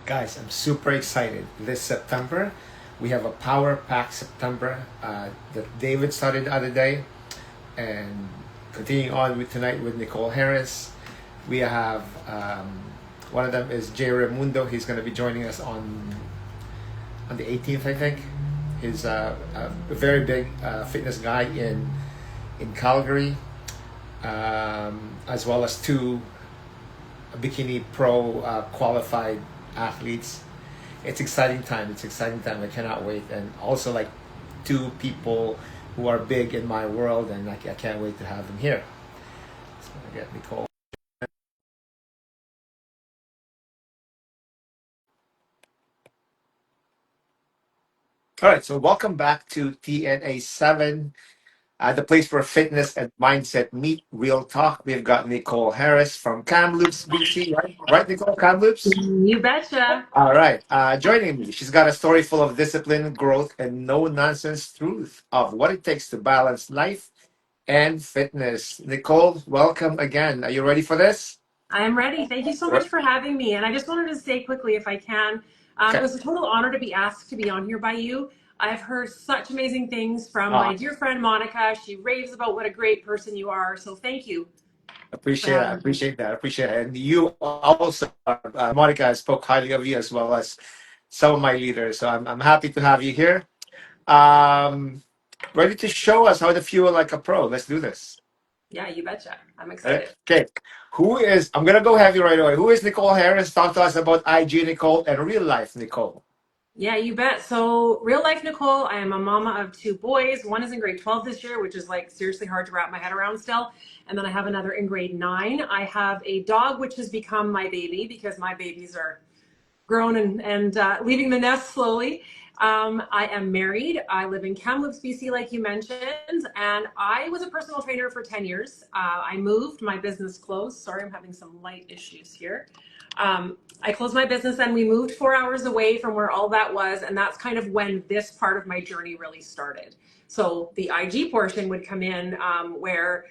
Guys, I'm super excited. This September, we have a Power Pack September that David started the other day, and continuing on with tonight with Nicole Harris. We have one of them is Jay Raimundo. He's going to be joining us on the 18th, I think. He's a very big fitness guy in Calgary, as well as two bikini pro qualified athletes. It's exciting time. It's exciting time. I cannot wait. And also like two people who are big in my world, and I can't wait to have them here. So I get Nicole. All right. So welcome back to TNA7, the place for fitness and mindset meet real talk. We've got Nicole Harris from Kamloops, BC, right? Right, Nicole, Kamloops? You betcha. All right. Joining me, she's got a story full of discipline, growth, and no nonsense truth of what it takes to balance life and fitness. Nicole, welcome again. Are you ready for this? I am ready. Thank you so much for having me. And I just wanted to say quickly, if I can, it Okay. was a total honor to be asked to be on here by you. I've heard such amazing things from Uh, my dear friend Monica. She raves about what a great person you are. So thank you for appreciate that. having me. Appreciate that. Appreciate it. And you also, Monica, spoke highly of you as well as some of my leaders. So I'm happy to have you here. Um, Ready to show us how to fuel like a pro. Let's do this. Yeah, you betcha. I'm excited. Okay. I'm going to go heavy right away. Who is Nicole Harris? Talk to us about IG Nicole and real life Nicole. Yeah, you bet. So, real life Nicole, I am a mama of two boys. One is in grade 12 this year, which is like seriously hard to wrap my head around still. And then I have another in grade 9. I have a dog, which has become my baby because my babies are grown and leaving the nest slowly. I am married. I live in Kamloops, BC, like you mentioned, and I was a personal trainer for 10 years. I moved, my business closed. Sorry, I'm having some light issues here. I closed my business and we moved 4 hours away from where all that was, and that's kind of when this part of my journey really started. So the IG portion would come in where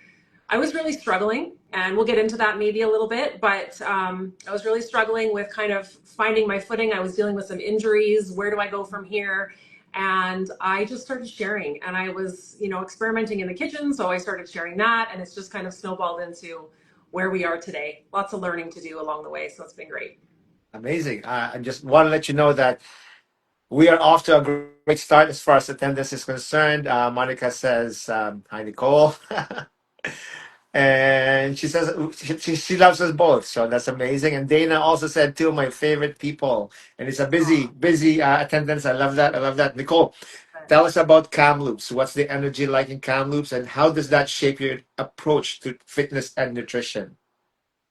I was really struggling, and we'll get into that maybe a little bit, but I was really struggling with kind of finding my footing. I was dealing with some injuries. Where do I go from here? And I just started sharing, and I was, experimenting in the kitchen. So I started sharing that, and it's just kind of snowballed into where we are today. Lots of learning to do along the way. So it's been great. Amazing. I just want to let you know that we are off to a great start as far as attendance is concerned. Monica says, hi, Nicole. And she says she loves us both. So that's amazing. And Dana also said, two of my favorite people. And it's a busy attendance. I love that. I love that. Nicole, tell us about Kamloops. What's the energy like in Kamloops, and how does that shape your approach to fitness and nutrition?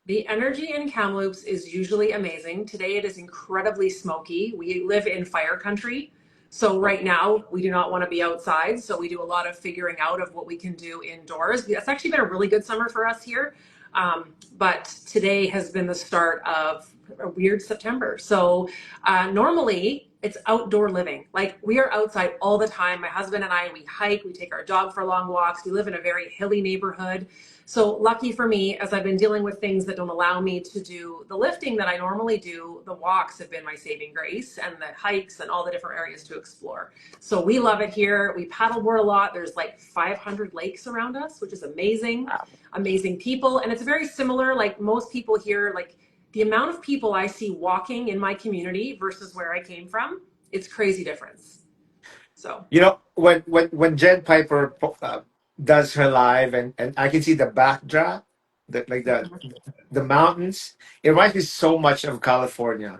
The energy in Kamloops is usually amazing. Today it is incredibly smoky. We live in fire country. So right now we do not want to be outside. So we do a lot of figuring out of what we can do indoors. It's actually been a really good summer for us here. But today has been the start of a weird September. So normally it's outdoor living. Like we are outside all the time. My husband and I, we hike, we take our dog for long walks. We live in a very hilly neighborhood. So lucky for me, as I've been dealing with things that don't allow me to do the lifting that I normally do, the walks have been my saving grace, and the hikes and all the different areas to explore. So we love it here. We paddleboard a lot. There's like 500 lakes around us, which is amazing. Amazing people. And it's very similar, like most people here, like the amount of people I see walking in my community versus where I came from, it's crazy difference. So You know, when Jen Piper does her live, and I can see the backdrop, the mountains. It reminds me so much of California,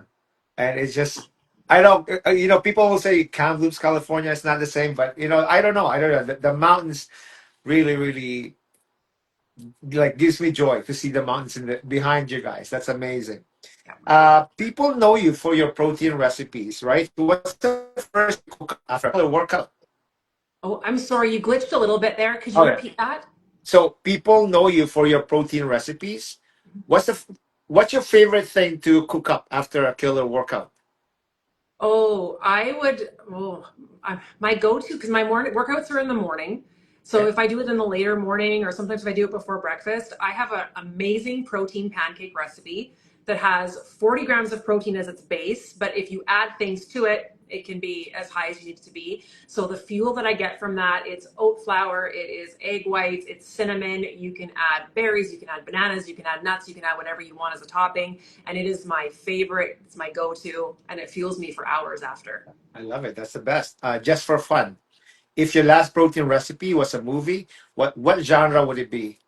and it's just I don't people will say Kamloops, California is not the same, but I don't know. I don't know. The mountains really like gives me joy to see the mountains behind you guys. That's amazing. yeah. People know you for your protein recipes, right? What's the first cook after a workout? Oh, I'm sorry, you glitched a little bit there. Could you Okay. repeat that? So people know you for your protein recipes. What's the what's your favorite thing to cook up after a killer workout? Oh, I would. Oh, my go-to, because my morning workouts are in the morning. So Okay. if I do it in the later morning, or sometimes if I do it before breakfast, I have an amazing protein pancake recipe that has 40 grams of protein as its base, but if you add things to it, it can be as high as you need it to be. So the fuel that I get from that, it's oat flour, it is egg whites, it's cinnamon. You can add berries, you can add bananas, you can add nuts, you can add whatever you want as a topping. And it is my favorite. It's my go-to, and it fuels me for hours after. I love it. That's the best. Just for fun, if your last protein recipe was a movie, what genre would it be?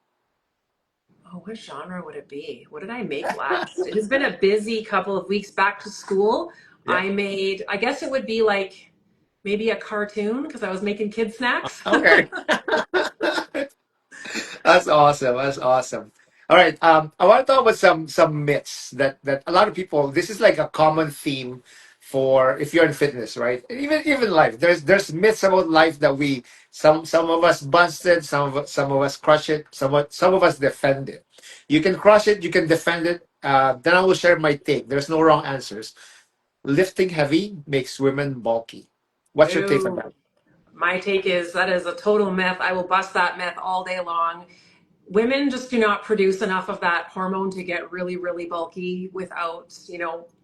Oh, what genre would it be? What did I make last? It has been a busy couple of weeks back to school. Yeah. I guess it would be like maybe a cartoon because I was making kid snacks. Okay. That's awesome. That's awesome. All right. I want to talk about some myths that a lot of people. This is like a common theme for if you're in fitness, right? Even life. There's myths about life that we some of us busted, some of us crush it, some of us defend it. You can crush it, you can defend it. Then I will share my take. There's no wrong answers. Lifting heavy makes women bulky. What's your take on Ooh, that? my take is that is a total myth. I will bust that myth all day long. Women just do not produce enough of that hormone to get really, really bulky without,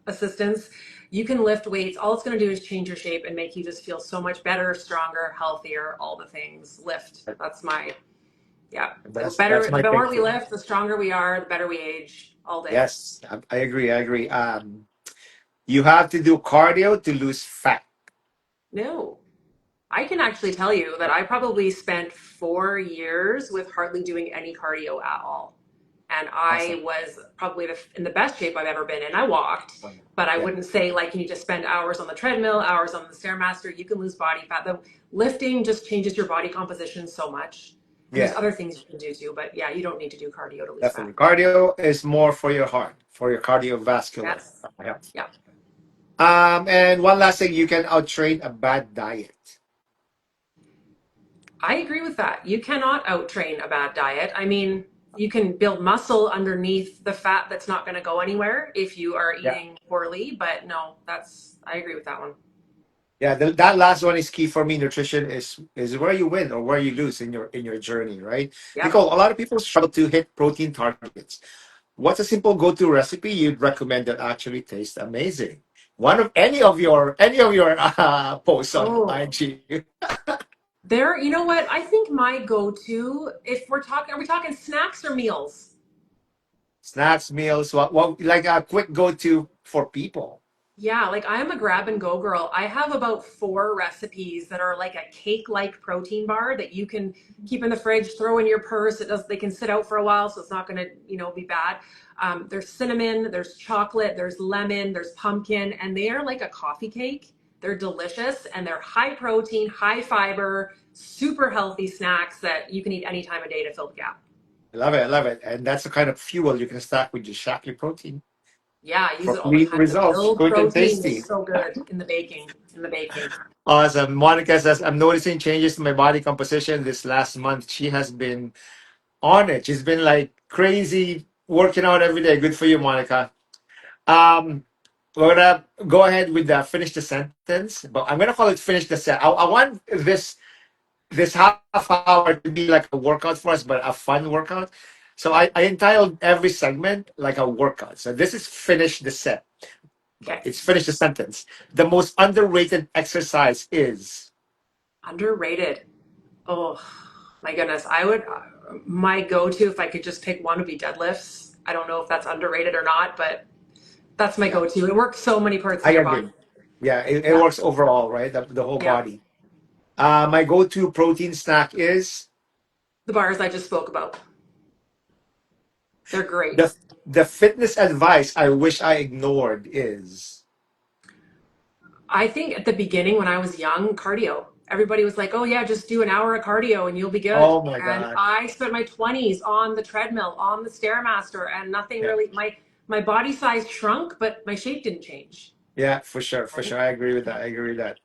assistance. You can lift weights. All it's going to do is change your shape and make you just feel so much better, stronger, healthier, all the things. Lift. That's my, yeah. The That's better, the my take more we too. lift, the stronger we are, the better we age all day. Yes, I agree. I agree. You have to do cardio to lose fat. No. I can actually tell you that I probably spent 4 years with hardly doing any cardio at all. And Awesome. I was probably in the best shape I've ever been in. I walked, but I Yeah. wouldn't say like you need to spend hours on the treadmill, hours on the Stairmaster. You can lose body fat. The lifting just changes your body composition so much. And there's Yeah, other things you can do too, but yeah, you don't need to do cardio to lose fat. definitely. Cardio is more for your heart, for your cardiovascular Yes. health. Yeah. And one last thing, you can outtrain a bad diet. I agree with that. You cannot outtrain a bad diet. I mean, you can build muscle underneath the fat that's not going to go anywhere if you are Yeah. eating poorly, but no, I agree with that one. Yeah, that last one is key for me. Nutrition is where you win or where you lose in your journey, right? Yep. Nicole, a lot of people struggle to hit protein targets. What's a simple go-to recipe you'd recommend that actually tastes amazing? One of any of your posts on Oh, IG. you know what? I think my go-to, if are we talking snacks or meals? Snacks, meals, what like a quick go-to for people. Yeah, like I am a grab and go girl. I have about four recipes that are like a cake-like protein bar that you can keep in the fridge, throw in your purse. They can sit out for a while, so it's not going to, be bad. There's cinnamon, there's chocolate, there's lemon, there's pumpkin, and they are like a coffee cake. They're delicious and they're high protein, high fiber, super healthy snacks that you can eat any time of day to fill the gap. I love it. I love it. And that's the kind of fuel you can stack with your Shaklee protein Yeah, I use for it all the clean time. The results, build quick and protein is tasty. so good in the baking. In the baking. Awesome. Monica says, I'm noticing changes to my body composition this last month. She has been on it. She's been like crazy working out every day. Good for you, Monica. Um, we're gonna go ahead with the finish the sentence, but I'm gonna call it finish the set. I want this half hour to be like a workout for us, but a fun workout. So I entitled every segment like a workout. So this is finish the set, but Okay. it's finish the sentence. The most underrated exercise is. Underrated. Oh my goodness. My go-to if I could just pick one would be deadlifts. I don't know if that's underrated or not, but that's my Yeah, go-to. It works so many parts I of your body. agree. Yeah, it Yeah. works overall, right? The whole Yeah. body. My go-to protein snack is The bars I just spoke about. They're great. the the fitness advice I wish I ignored is. I think at the beginning when I was young, cardio. Everybody was like, "Oh yeah, just do an hour of cardio and you'll be good." Oh my And God. I spent my 20s on the treadmill, on the Stairmaster, and nothing Yeah. really my body size shrunk, but my shape didn't change. Yeah, for sure, for Right? sure. I agree with that. I agree with that.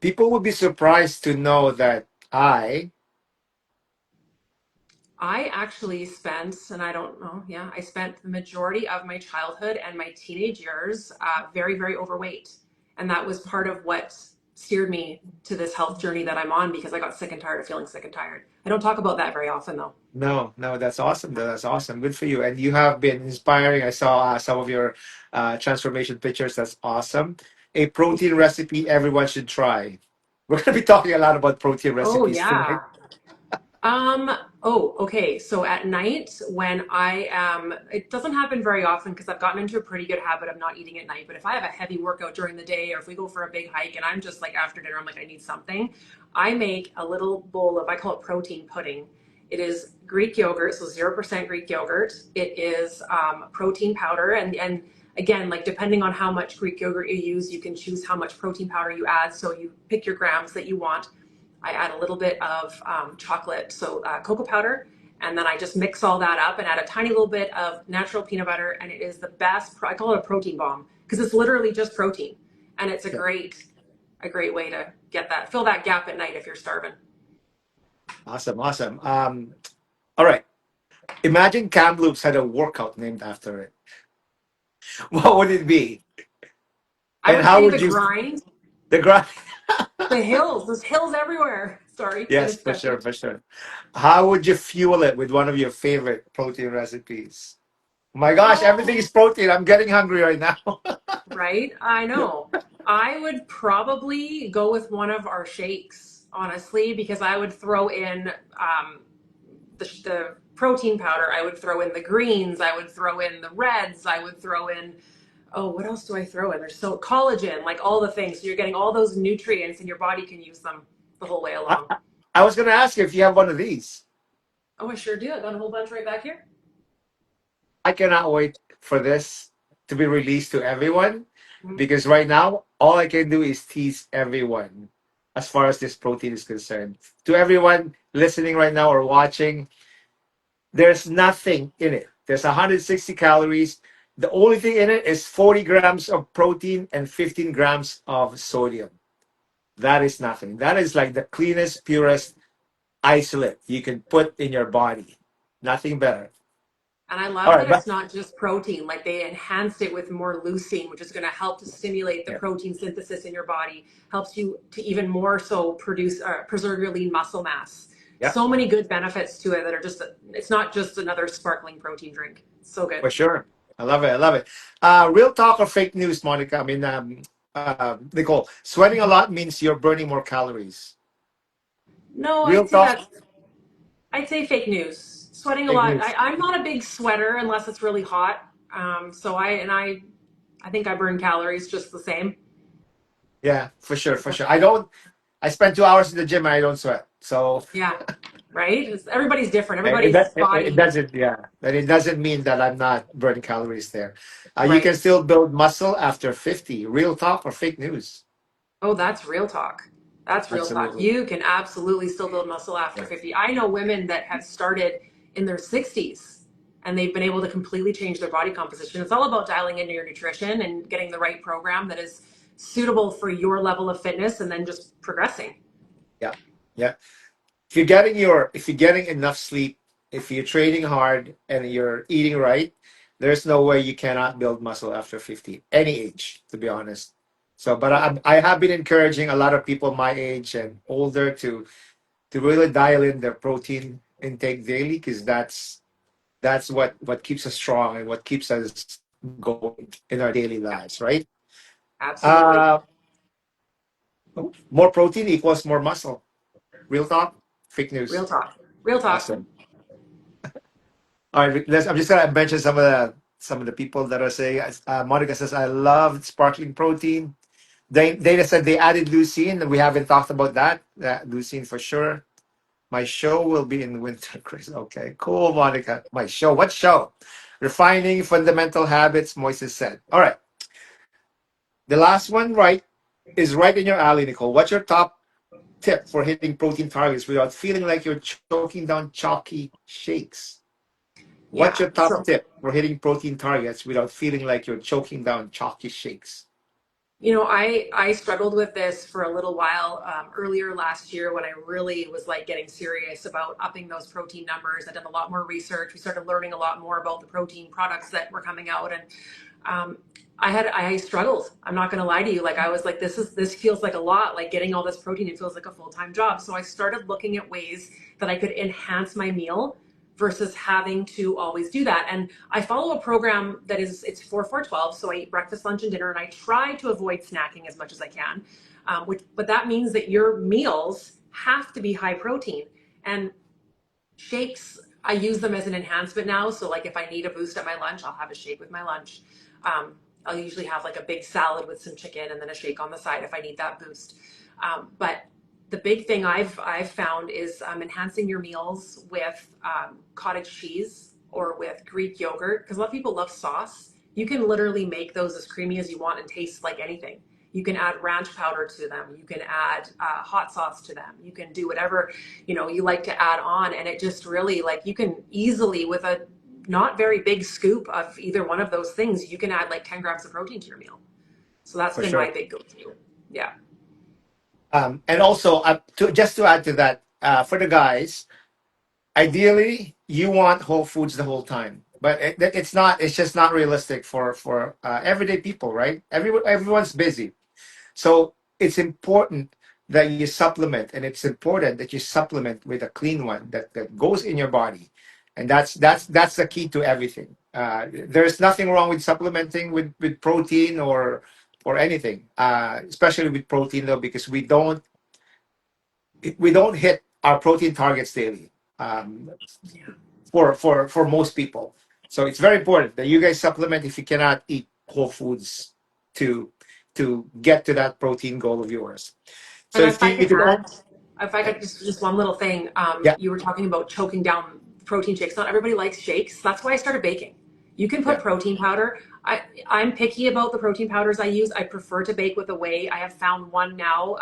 People would be surprised to know that I. I actually spent, and I don't know, yeah, I spent the majority of my childhood and my teenage years very, very overweight. And that was part of what steered me to this health journey that I'm on because I got sick and tired of feeling sick and tired. I don't talk about that very often though. No, no, that's awesome. That's awesome. Good for you. And you have been inspiring. I saw some of your transformation pictures. That's awesome. A protein recipe everyone should try. We're going to be talking a lot about protein Oh recipes tonight. yeah. Um, oh, okay. So at night when I am, it doesn't happen very often because I've gotten into a pretty good habit of not eating at night. But if I have a heavy workout during the day or if we go for a big hike and I'm just like after dinner, I'm like, I need something. I make a little bowl of, I call it protein pudding. It is Greek yogurt, so 0% Greek yogurt. It is protein powder. And again, like depending on how much Greek yogurt you use, you can choose how much protein powder you add. So you pick your grams that you want. I add a little bit of chocolate, so cocoa powder, and then I just mix all that up and add a tiny little bit of natural peanut butter, and it is the best. I call it a protein bomb because it's literally just protein, and it's Yeah. a great way to get that, fill that gap at night if you're starving. Awesome, awesome. All right. Imagine Kamloops had a workout named after it. What would it be? I And would how say the would you grind, the grind? the hills, there's hills everywhere. Sorry, Yes, getting for stuck sure, in. for sure. How would you fuel it with one of your favorite protein recipes? My gosh, everything Oh, is protein. I'm getting hungry right now. right, I know. I would probably go with one of our shakes, honestly, because I would throw in the protein powder. I would throw in the greens. I would throw in the reds. I would throw in, oh, what else do I throw in? There's so collagen, like all the things. So you're getting all those nutrients and your body can use them the whole way I, along. I was going to ask you if you have one of these. Oh, I sure do. I got a whole bunch right back here. I cannot wait for this to be released to everyone Mhm. because right now, all I can do is tease everyone as far as this protein is concerned. To everyone listening right now or watching, there's nothing in it. There's 160 calories. The only thing in it is 40 grams of protein and 15 grams of sodium. That is nothing. That is like the cleanest, purest isolate you can put in your body. Nothing better. And I All love right, that but it's not just protein, like they enhanced it with more leucine, which is going to help to stimulate the yeah, protein synthesis in your body, helps you to even more so produce, preserve your lean muscle mass. yeah, So many good benefits to it that are just, it's not just another sparkling protein drink. So good. for sure. I love it. I love it. Real talk or fake news, Monica? I mean, Nicole, sweating a lot means you're burning more calories. No, Real I'd say talk, that's, I'd say fake news. Sweating a fake lot. news. I'm not a big sweater unless it's really hot. So I think I burn calories just the same. Yeah, for sure, for sure. I don't. I spend 2 hours in the gym and I don't sweat. So Yeah, right? Everybody's different. it, Everybody's it body, doesn't, yeah. And it doesn't mean that I'm not burning calories there. You can right? still build muscle after 50. Real talk or fake news? Oh, that's real talk. That's real talk. Absolutely. You can absolutely still build muscle after Yeah. 50. I know women that have started in their 60s and they've been able to completely change their body composition. It's all about dialing into your nutrition and getting the right program that is suitable for your level of fitness and then just progressing. Yeah. Yeah. If you're getting enough sleep, if you're training hard and you're eating right, there's no way you cannot build muscle after 50, any age, to be honest. So, but I have been encouraging a lot of people my age and older to really dial in their protein intake daily because that's what keeps us strong and what keeps us going in our daily lives, right? Absolutely. Uh, more protein equals more muscle. Real talk, fake Real news. talk. Real talk. Awesome. All right, I'm just gonna mention some of the people that are saying. Monica says, "I love sparkling protein." Dana said they added leucine, and we haven't talked about that. Leucine for sure. My show will be in winter, Chris. Okay, cool, Monica. My show. What show? Refining fundamental habits. Moises said. All right, the last one, right, is right in your alley, Nicole. What's your top tip for hitting protein targets without feeling like you're choking down chalky shakes? What's Yeah. your top So tip for hitting protein targets without feeling like you're choking down chalky shakes? I struggled with this for a little while earlier last year when I really was like getting serious about upping those protein numbers. I did a lot more research. We started learning a lot more about the protein products that were coming out, and um, I struggled. I'm not going to lie to you. Like I was like, this feels like a lot, like getting all this protein. It feels like a full-time job. So I started looking at ways that I could enhance my meal versus having to always do that. And I follow a program that it's 4-4-12. So I eat breakfast, lunch, and dinner, and I try to avoid snacking as much as I can. But that means that your meals have to be high protein. And shakes, I use them as an enhancement now. So like if I need a boost at my lunch, I'll have a shake with my lunch. um, I'll usually have like a big salad with some chicken and then a shake on the side if I need that boost. But the big thing I've found is enhancing your meals with cottage cheese or with Greek yogurt, because a lot of people love sauce. You can literally make those as creamy as you want and taste like anything. You can add ranch powder to them. You can add hot sauce to them. You can do whatever you like to add on, and it just really, like, you can easily, with a not very big scoop of either one of those things, you can add like 10 grams of protein to your meal. So that's for been my sure. big go-to. Yeah. And also, just to add to that, for the guys, ideally you want whole foods the whole time, but it's not. It's just not realistic for everyday people, right? Everyone's busy. So it's important that you supplement, and it's important that you supplement with a clean one that goes in your body, and that's the key to everything. There's nothing wrong with supplementing with protein or anything, especially with protein though, because we don't hit our protein targets daily, um, Yeah. for most people. So it's very important that you guys supplement if you cannot eat whole foods to to get to that protein goal of yours. So And if you could, if I could just one little thing, yeah, you were talking about choking down protein shakes. Not everybody likes shakes. That's why I started baking. You can put yeah. protein powder. I'm picky about the protein powders I use. I prefer to bake with a whey. I have found one now.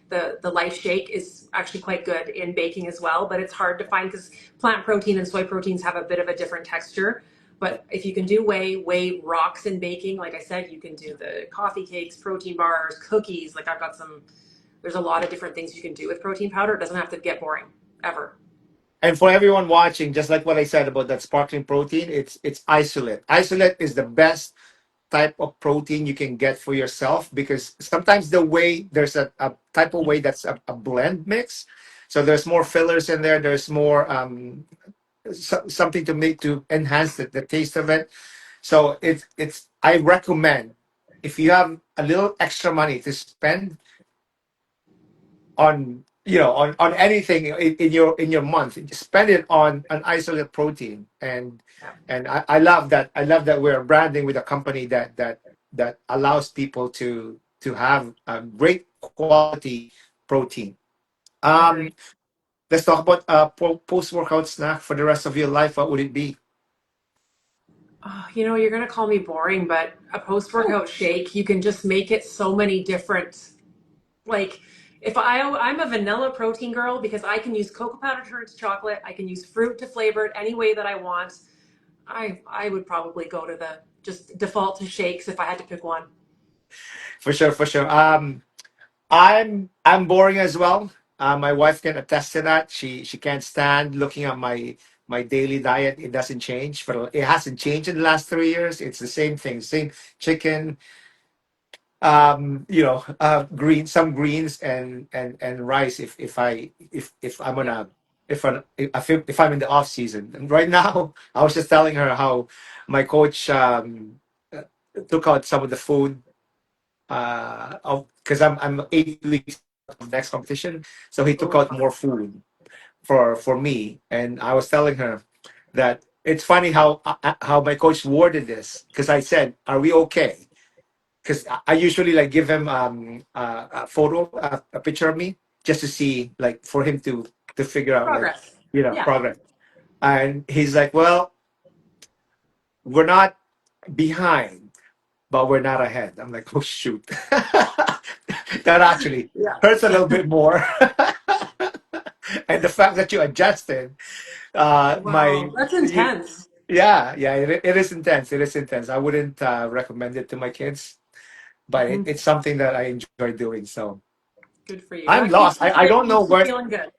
The Life Shake is actually quite good in baking as well, but it's hard to find because plant protein and soy proteins have a bit of a different texture. But if you can do whey rocks in baking. Like I said, you can do the coffee cakes, protein bars, cookies. Like I've got some. There's a lot of different things you can do with protein powder. It doesn't have to get boring ever. And for everyone watching, just like what I said about that sparkling protein, it's isolate. Isolate is the best type of protein you can get for yourself, because sometimes the whey, there's a type of whey that's a blend mix. So there's more fillers in there. There's more something to make to enhance the taste of it. So it's I recommend, if you have a little extra money to spend on on anything in your month, just spend it on an isolate protein. and Yeah, and I love that we're branding with a company that allows people to have a great quality protein. agree. um let's talk about post workout snack for the rest of your life. What would it be? Oh, you're gonna call me boring, but a post-workout shake, you can just make it so many different. Like, I'm a vanilla protein girl because I can use cocoa powder to turn it to chocolate. I can use fruit to flavor it any way that I want. I would probably go to the just default to shakes if I had to pick one. For sure, for sure. I'm boring as well. My wife can attest to that. She can't stand looking at my daily diet. It doesn't change, but it hasn't changed in the last 3 years. It's the same thing, same chicken, some greens and rice. If I'm Yeah. gonna if I'm in the off season. And right now, I was just telling her how my coach uh, took out some of the food, because I'm 8 weeks of next competition, so he took Oh, out fun. more food for me, and I was telling her that it's funny how my coach worded this, because I said, "Are we okay?" Because I usually like give him a photo, a picture of me, just to see, like, for him to figure out, like, Progress. Yeah. progress. And he's like, "Well, we're not behind, but we're not ahead." I'm like, "Oh shoot." That actually Yeah. hurts a little bit more. And the fact that you adjusted, my Wow, that's you, intense. yeah, yeah, it is intense. It is intense. I wouldn't recommend it to my kids, but Mhm. it's something that I enjoy doing. So Good for you. I'm That keeps lost. you I fit, don't know keeps you what. feeling good.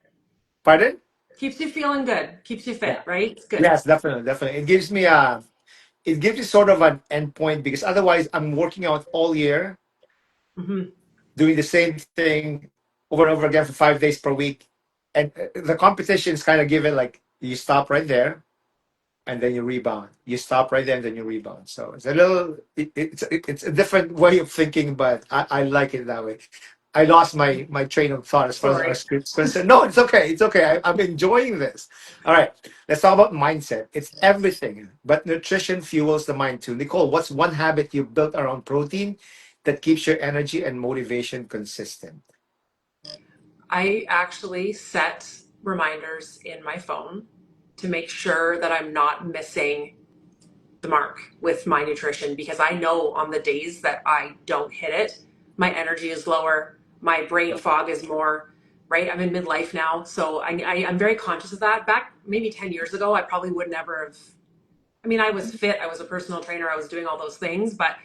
Pardon? Keeps you feeling good, keeps you Yeah. fit, right? It's good. Yes, definitely, definitely. It gives me it gives you sort of an endpoint because otherwise I'm working out all year, Hmm. doing the same thing over and over again for 5 days per week. And the competition is kind of given like you stop right there and then you rebound. You stop right there and then you rebound. So it's a little, it's a different way of thinking, but I like it that way. I lost my train of thought as far as our Sorry. script's concerned. No, it's okay. It's okay. I'm enjoying this. All right, let's talk about mindset. It's everything, but nutrition fuels the mind too. Nicole, what's one habit you built around protein that keeps your energy and motivation consistent? I actually set reminders in my phone to make sure that I'm not missing the mark with my nutrition, because I know on the days that I don't hit it, my energy is lower, my brain fog is more, right? I'm in midlife now. So I'm very conscious of that. Back maybe 10 years ago, I probably would never have. I mean, I was fit, I was a personal trainer, I was doing all those things, but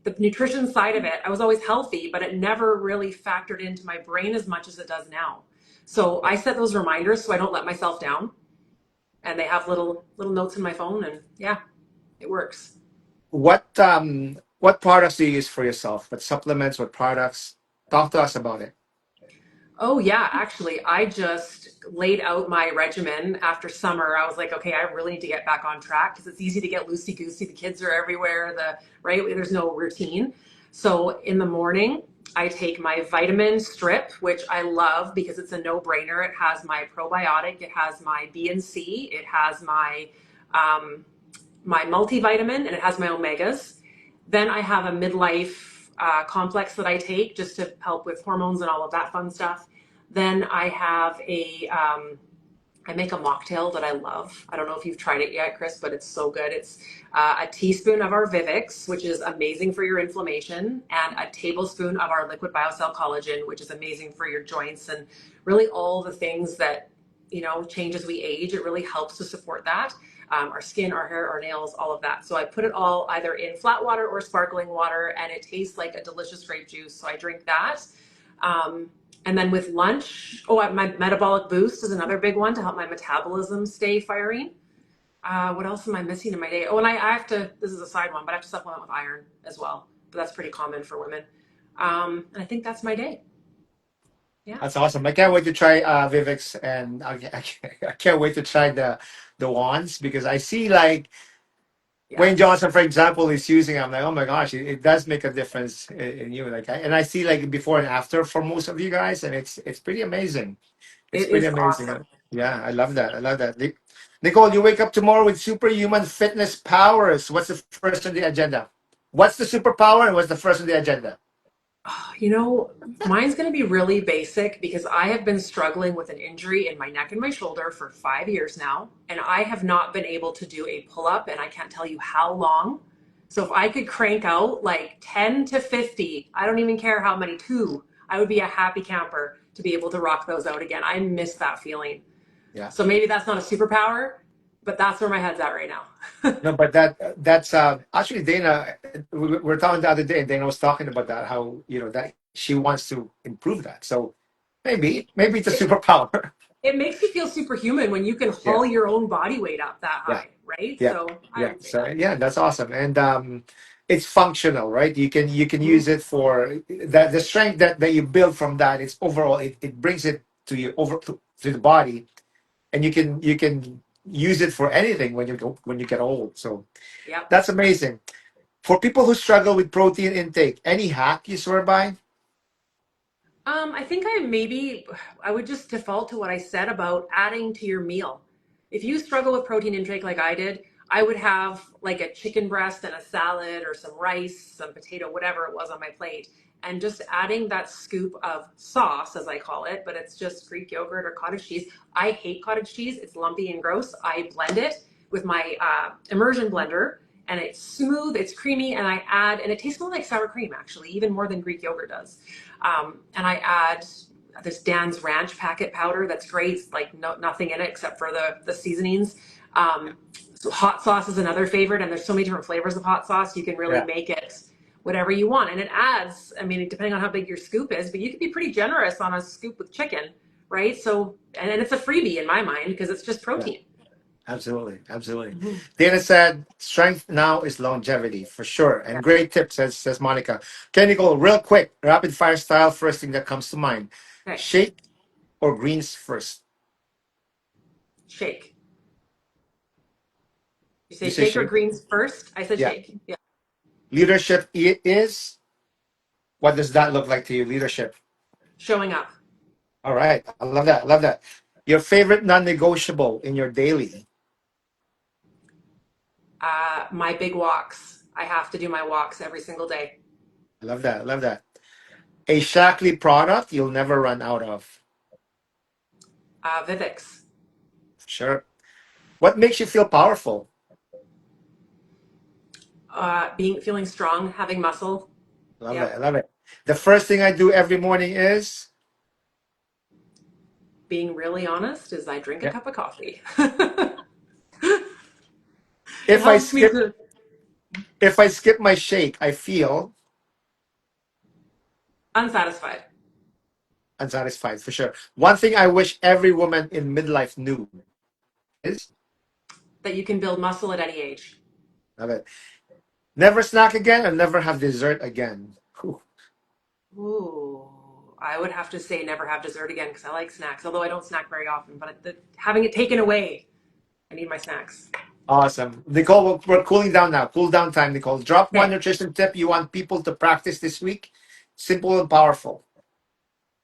the nutrition side of it, I was always healthy, but it never really factored into my brain as much as it does now. So I set those reminders so I don't let myself down. And they have little notes in my phone, and yeah, it works. What products do you use for yourself? What supplements? What products? Talk to us about it. Oh yeah, actually, I just laid out my regimen after summer. I was like, okay, I really need to get back on track because it's easy to get loosey goosey. The kids are everywhere. The right, there's no routine. So in the morning, I take my vitamin strip, which I love because it's a no brainer. It has my probiotic, it has my B and C, it has um, my multivitamin, and it has my omegas. Then I have a midlife complex that I take just to help with hormones and all of that fun stuff. Then I have I make a mocktail that I love. I don't know if you've tried it yet, Chris, but it's so good. It's a teaspoon of our Vivix, which is amazing for your inflammation, and a tablespoon of our liquid biocell collagen, which is amazing for your joints and really all the things that, change as we age. It really helps to support that. Our skin, our hair, our nails, all of that. So I put it all either in flat water or sparkling water, and it tastes like a delicious grape juice. So I drink that. Um, and then with lunch, my metabolic boost is another big one to help my metabolism stay firing. What else am I missing in my day? Oh, and I have to, this is a side one, but I have to supplement with iron as well. But that's pretty common for women. And I think that's my day. Yeah. That's awesome. I can't wait to try Vivix, and I can't wait to try the wands because I see like Wayne Yes. Johnson, for example, is using. I'm like, oh my gosh, it does make a difference in you. Like, and I see like before and after for most of you guys, and it's pretty amazing. It's It pretty is amazing. awesome. Yeah, I love that. I love that. Nicole, you wake up tomorrow with superhuman fitness powers. What's the first on the agenda? What's the superpower and what's the first on the agenda? You know, mine's going to be really basic because I have been struggling with an injury in my neck and my shoulder for 5 years now, and I have not been able to do a pull up, and I can't tell you how long. So if I could crank out like 10 to 50, I don't even care how many, two, I would be a happy camper to be able to rock those out again. I miss that feeling. Yeah. So maybe that's not a superpower, but that's where my head's at right now. No, but that's actually Dana. We were talking the other day, and Dana was talking about that how that she wants to improve that. So maybe it's a it, superpower. it makes you feel superhuman when you can Yeah, haul your own body weight up that yeah, high, right? yeah, So I yeah. would say So that. yeah, that's awesome, and it's functional, right? You can Mhm. use it for that. The strength that you build from that. It's overall it brings it to you over to the body, and you can use it for anything when you get old. So Yep. that's amazing. For people who struggle with protein intake, any hack you swear by? I think I would just default to what I said about adding to your meal. If you struggle with protein intake like I did, I would have like a chicken breast and a salad or some rice, some potato, whatever it was on my plate, and just adding that scoop of sauce, as I call it, but it's just Greek yogurt or cottage cheese. I hate cottage cheese. It's lumpy and gross. I blend it with my immersion blender, and it's smooth, it's creamy, and it tastes more like sour cream, actually, even more than Greek yogurt does. And I add this Dan's Ranch packet powder that's great. It's like nothing in it except for the seasonings. So hot sauce is another favorite, and there's so many different flavors of hot sauce. You can really Yeah. make it whatever you want, and it adds. I mean, depending on how big your scoop is, but you can be pretty generous on a scoop with chicken, right? So, and it's a freebie in my mind because it's just Yeah. protein. Absolutely, absolutely. Mhm. Dana said, "Strength now is longevity for sure." Yeah. And great tip, says Monica. Okay, Nicole, real quick, rapid fire style. First thing that comes to mind: Okay. shake or greens first. Shake. You say You say shake or shake. greens first? I said Yeah. shake. Yeah. Leadership is. What does that look like to you? Leadership. Showing up. All right, I love that. I love that. Your favorite non-negotiable in your daily. My big walks. I have to do my walks every single day. I love that. I love that. A Shackley product you'll never run out of. Vivix. Sure. What makes you feel powerful? Being feeling strong, having muscle. Love it. I Yep. love it. The first thing I do every morning is, Being really honest is I drink a yeah. cup of coffee. It If I helps me skip to if I skip my shake, I feel unsatisfied unsatisfied for sure. One thing I wish every woman in midlife knew is, that you can build muscle at any age. love it. Never snack again and never have dessert again. Whew. Ooh, I would have to say never have dessert again because I like snacks, although I don't snack very often. But having it taken away, I need my snacks. Awesome. Nicole, we're cooling down now. Cool down time, Nicole. Drop one Okay, nutrition tip you want people to practice this week. Simple and powerful.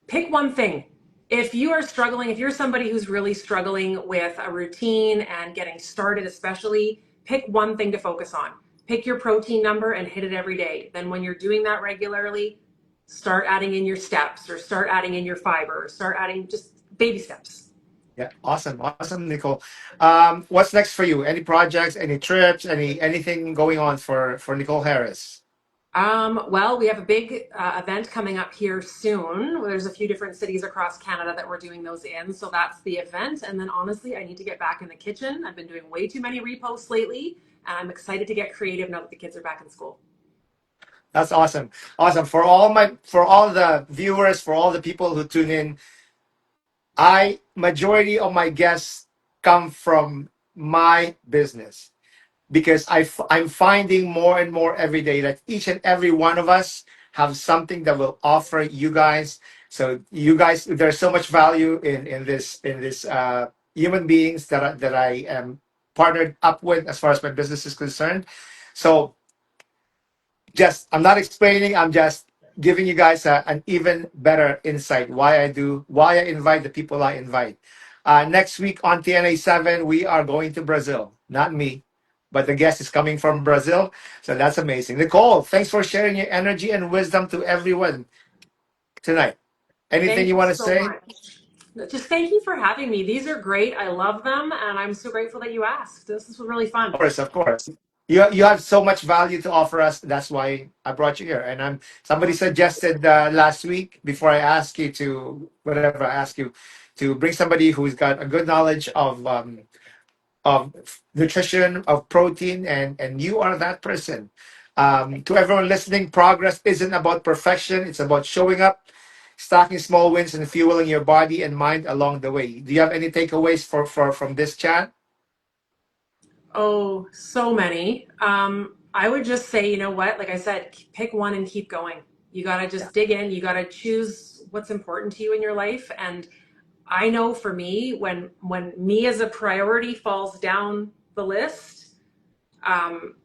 pick one thing. If you are struggling, if you're somebody who's really struggling with a routine and getting started, especially, pick one thing to focus on. Pick your protein number and hit it every day. Then, when you're doing that regularly, start adding in your steps or start adding in your fiber or start adding just baby steps. Yeah, awesome, awesome, Nicole. What's next for you? Any projects, any trips, anything going on for Nicole Harris? Well, we have a big event coming up here soon. There's a few different cities across Canada that we're doing those in. So that's the event. And then honestly, I need to get back in the kitchen. I've been doing way too many reposts lately, and I'm excited to get creative now that the kids are back in school. That's awesome, awesome. For all the viewers, for all the people who tune in, I majority of my guests come from my business because I'm finding more and more every day that each and every one of us have something that will offer you guys. So you guys, there's so much value in this human beings that I am partnered up with as far as my business is concerned. So just I'm not explaining, I'm just giving you guys an even better insight why I invite the people I invite. Next week on TNA7 we are going to Brazil, not me, but the guest is coming from Brazil, so that's amazing. Nicole, thanks for sharing your energy and wisdom to everyone tonight. Anything Thank you you want to so say? much. Just thank you for having me. These are great. I love them, and I'm so grateful that you asked. This was really fun. Of course, of course. You have so much value to offer us. That's why I brought you here. And I'm somebody suggested last week before I ask you to whatever I ask you to bring somebody who's got a good knowledge of nutrition, of protein, and you are that person. To everyone listening, progress isn't about perfection. It's about showing up, stacking small wins, and fueling your body and mind along the way. Do you have any takeaways for from this chat? Oh, so many. I would just say, you know what? Like I said, pick one and keep going. You got to Yeah. just dig in. You got to choose what's important to you in your life. And I know for me, when me as a priority falls down the list, um,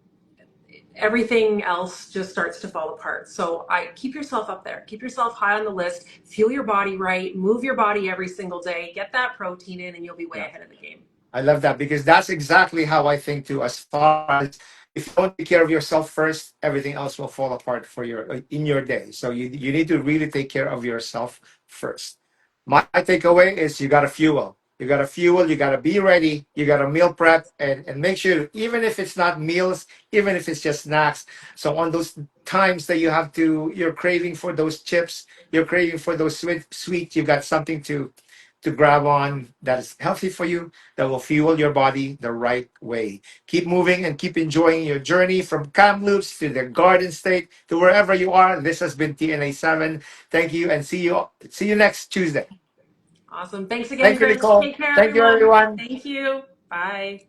everything else just starts to fall apart. So I keep yourself up there. Keep yourself high on the list. Fuel your body right. Move your body every single day. Get that protein in, and you'll be way Yeah. ahead of the game. I love that because that's exactly how I think too. As far as if you don't take care of yourself first, everything else will fall apart for your in your day. So you need to really take care of yourself first. My takeaway is you got to fuel. You got to fuel. You got to be ready. You got to meal prep and make sure even if it's not meals, even if it's just snacks. So on those times that you're craving for those chips, you're craving for those sweet, you got something to grab on that is healthy for you that will fuel your body the right way. Keep moving and keep enjoying your journey from Kamloops to the Garden State to wherever you are. This has been TNA7. Thank you and see you next Tuesday. Awesome. Thanks again, Thank you, Chris. Nicole. Take care, Thank you, everyone. everyone. Thank you. Bye.